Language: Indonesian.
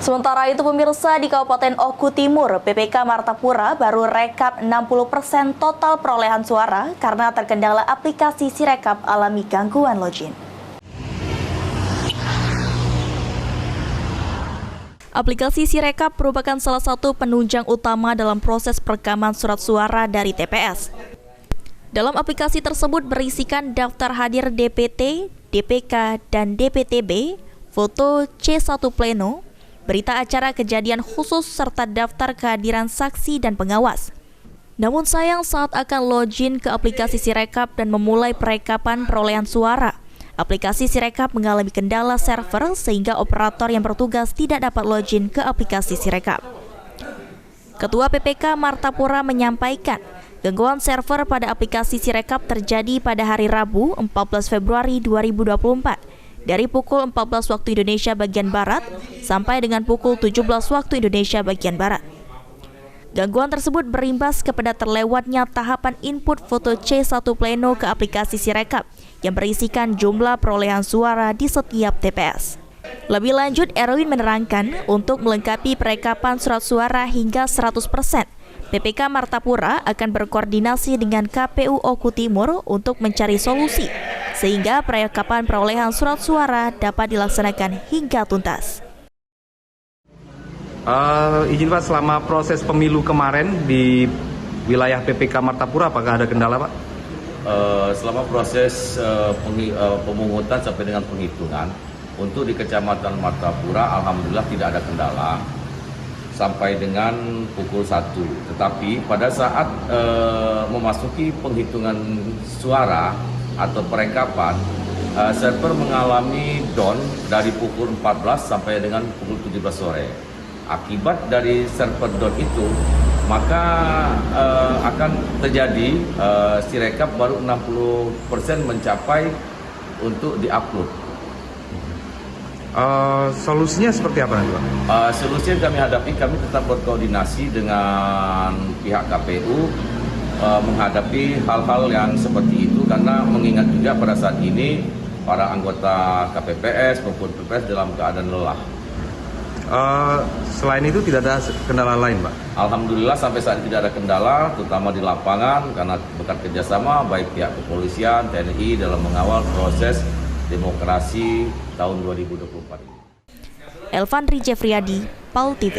Sementara itu pemirsa, di Kabupaten Oku Timur, PPK Martapura baru rekap 60% total perolehan suara karena terkendala aplikasi Sirekap alami gangguan login. Aplikasi Sirekap merupakan salah satu penunjang utama dalam proses perekaman surat suara dari TPS. Dalam aplikasi tersebut berisikan daftar hadir DPT, DPK, dan DPTB, foto C1 pleno, berita acara kejadian khusus serta daftar kehadiran saksi dan pengawas. Namun sayang saat akan login ke aplikasi Sirekap dan memulai perekapan perolehan suara, aplikasi Sirekap mengalami kendala server sehingga operator yang bertugas tidak dapat login ke aplikasi Sirekap. Ketua PPK Martapura menyampaikan, gangguan server pada aplikasi Sirekap terjadi pada hari Rabu 14 Februari 2024. Dari pukul 14 waktu Indonesia bagian Barat sampai dengan pukul 17 waktu Indonesia bagian Barat. Gangguan tersebut berimbas kepada terlewatnya tahapan input foto C1 pleno ke aplikasi Sirekap yang berisikan jumlah perolehan suara di setiap TPS. Lebih lanjut, Erwin menerangkan untuk melengkapi perekapan surat suara hingga 100%, PPK Martapura akan berkoordinasi dengan KPU Oku Timur untuk mencari solusi sehingga perekapan perolehan surat suara dapat dilaksanakan hingga tuntas. Izin Pak, selama proses pemilu kemarin di wilayah PPK Martapura, apakah ada kendala Pak? Selama proses pemungutan sampai dengan penghitungan, untuk di Kecamatan Martapura, alhamdulillah tidak ada kendala sampai dengan pukul 1. Tetapi pada saat memasuki penghitungan suara atau perekapan, server mengalami down dari pukul 14 sampai dengan pukul 17 sore. Akibat dari server down itu, maka akan terjadi Sirekap baru 60% mencapai untuk diupload. Solusinya seperti apa nanti Pak? Solusi yang kami hadapi, kami tetap berkoordinasi dengan pihak KPU menghadapi hal-hal yang seperti itu, karena mengingat juga pada saat ini para anggota KPPS maupun PPS dalam keadaan lelah. Selain itu tidak ada kendala lain Pak? Alhamdulillah sampai saat ini tidak ada kendala, terutama di lapangan karena berkat kerjasama baik pihak kepolisian, TNI dalam mengawal proses demokrasi tahun 2024 ini. Elvan Rijefriadi, PAL TV.